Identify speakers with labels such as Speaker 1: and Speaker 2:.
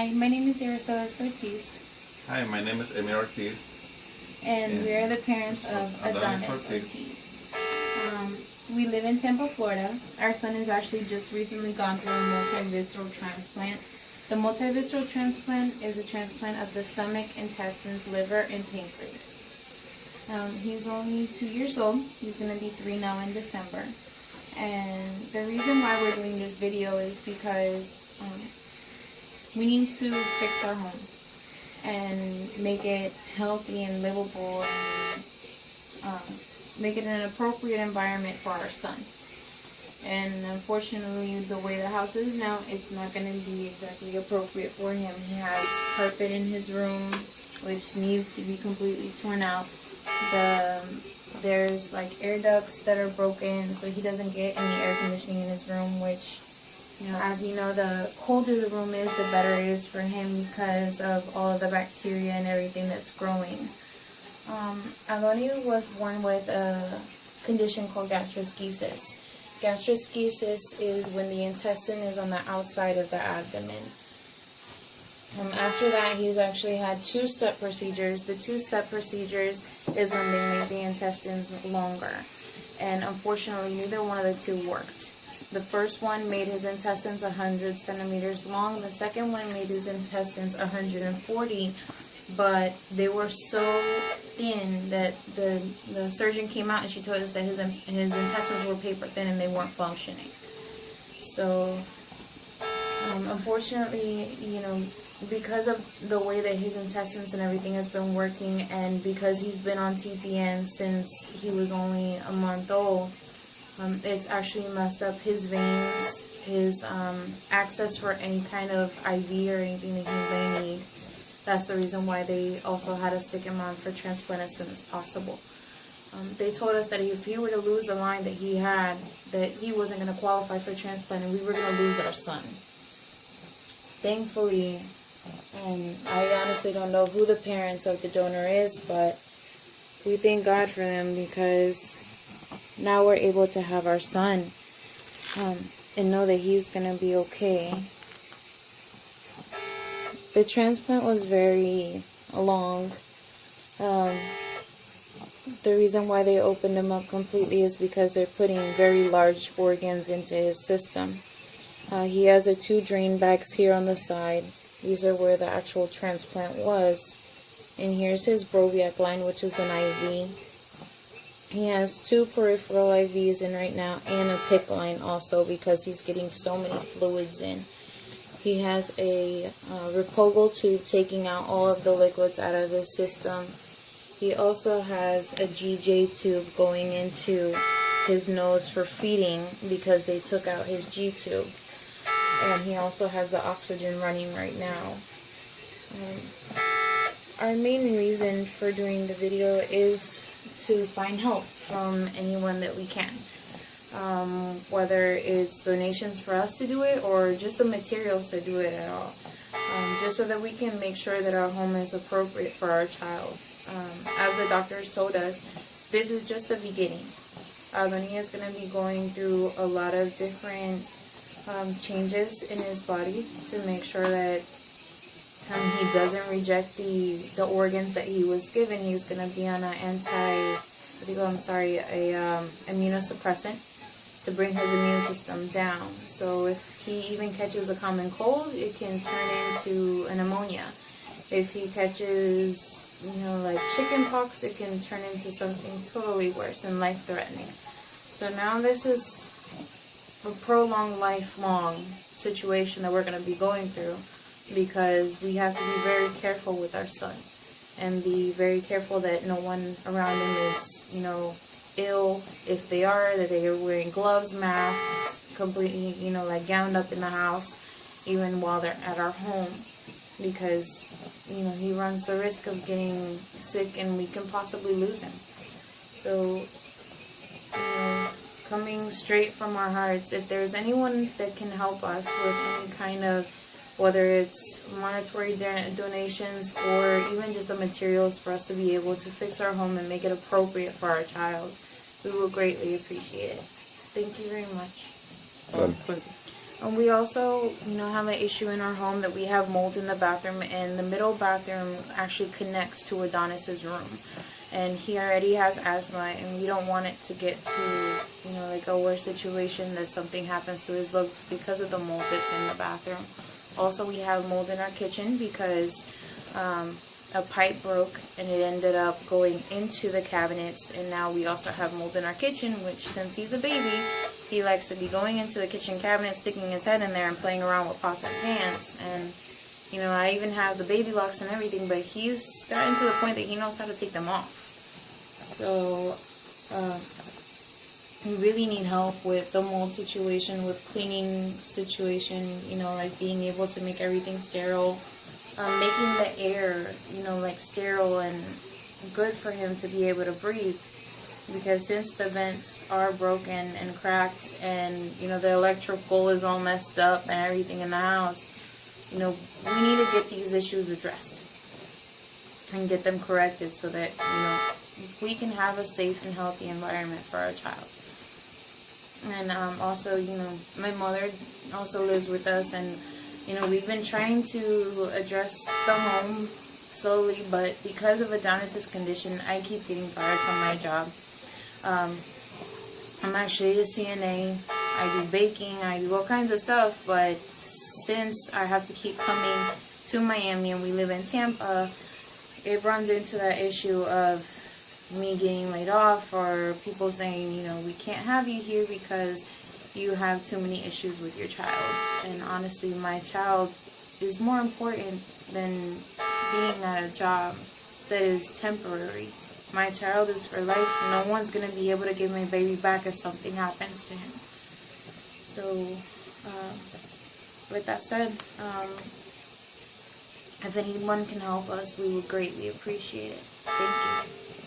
Speaker 1: Hi, my name is Araceli Ortiz.
Speaker 2: Hi, my name is Emir Ortiz.
Speaker 1: And we are the parents of Adonis Ortiz. We live in Tampa, Florida. Our son has actually just recently gone through a multi-visceral transplant. The multi-visceral transplant is a transplant of the stomach, intestines, liver, and pancreas. He's only 2 years old. He's going to be 3 now in December. And the reason why we're doing this video is because we need to fix our home and make it healthy and livable and make it an appropriate environment for our son. And unfortunately, the way the house is now, it's not going to be exactly appropriate for him. He has carpet in his room, which needs to be completely torn out. There's like air ducts that are broken, so he doesn't get any air conditioning in his room, which, as you know, the colder the room is, the better it is for him because of all of the bacteria and everything that's growing. Adonis was born with a condition called gastroschisis. Gastroschisis is when the intestine is on the outside of the abdomen. After that, he's actually had 2-step procedures. The 2-step procedures is when they make the intestines longer. And unfortunately, neither one of the two worked. The first one made his intestines 100 centimeters long. The second one made his intestines 140, but they were so thin that the surgeon came out and she told us that his intestines were paper thin and they weren't functioning. So, unfortunately, because of the way that his intestines and everything has been working, and because he's been on TPN since he was only a month old, it's actually messed up his veins, his access for any kind of IV or anything that he may need. That's the reason why they also had to stick him on for transplant as soon as possible. They told us that if he were to lose the line that he had, that he wasn't going to qualify for transplant and we were going to lose our son. Thankfully, I honestly don't know who the parents of the donor is, but we thank God for them because now we're able to have our son and know that he's going to be okay. The transplant was very long. The reason why they opened him up completely is because they're putting very large organs into his system. He has the 2 drain bags here on the side. These are where the actual transplant was. And here's his Broviac line, which is an IV. He has 2 peripheral IVs in right now and a PICC line also because he's getting so many fluids in. He has a Repogal tube taking out all of the liquids out of his system. He also has a GJ tube going into his nose for feeding because they took out his G tube. And he also has the oxygen running right now. Our main reason for doing the video is to find help from anyone that we can. Whether it's donations for us to do it or just the materials to do it at all. Just so that we can make sure that our home is appropriate for our child. As the doctors told us, this is just the beginning. Adonis is going to be going through a lot of different changes in his body to make sure that he doesn't reject the organs that he was given. He's going to be on an immunosuppressant to bring his immune system down. So if he even catches a common cold, it can turn into a pneumonia. If he catches, like chicken pox, it can turn into something totally worse and life-threatening. So now this is a prolonged, lifelong situation that we're going to be going through because we have to be very careful with our son and be very careful that no one around him is, ill. If they are, that they are wearing gloves, masks, completely, like gowned up in the house, even while they're at our home, because, he runs the risk of getting sick and we can possibly lose him. So, coming straight from our hearts, if there's anyone that can help us with any kind of, whether it's monetary donations or even just the materials for us to be able to fix our home and make it appropriate for our child, we will greatly appreciate it. Thank you very much. And we also, have an issue in our home that we have mold in the bathroom, and the middle bathroom actually connects to Adonis's room. And he already has asthma, and we don't want it to get to, like a worse situation that something happens to his lungs because of the mold that's in the bathroom. Also, we have mold in our kitchen because a pipe broke and it ended up going into the cabinets, and now we also have mold in our kitchen, which, since he's a baby, he likes to be going into the kitchen cabinet, sticking his head in there and playing around with pots and pans. And I even have the baby locks and everything, but he's gotten to the point that he knows how to take them off. So we really need help with the mold situation, with cleaning situation, like being able to make everything sterile, making the air, like sterile and good for him to be able to breathe. Because since the vents are broken and cracked, and the electrical is all messed up and everything in the house, we need to get these issues addressed and get them corrected so that we can have a safe and healthy environment for our child. And also, my mother also lives with us, and we've been trying to address the home slowly, but because of Adonis's condition, I keep getting fired from my job. I'm actually a CNA. I do baking, I do all kinds of stuff, but since I have to keep coming to Miami and we live in Tampa, it runs into that issue of me getting laid off, or people saying, we can't have you here because you have too many issues with your child. And honestly, my child is more important than being at a job that is temporary. My child is for life. No one's going to be able to give my baby back if something happens to him. So, with that said, if anyone can help us, we would greatly appreciate it. Thank you.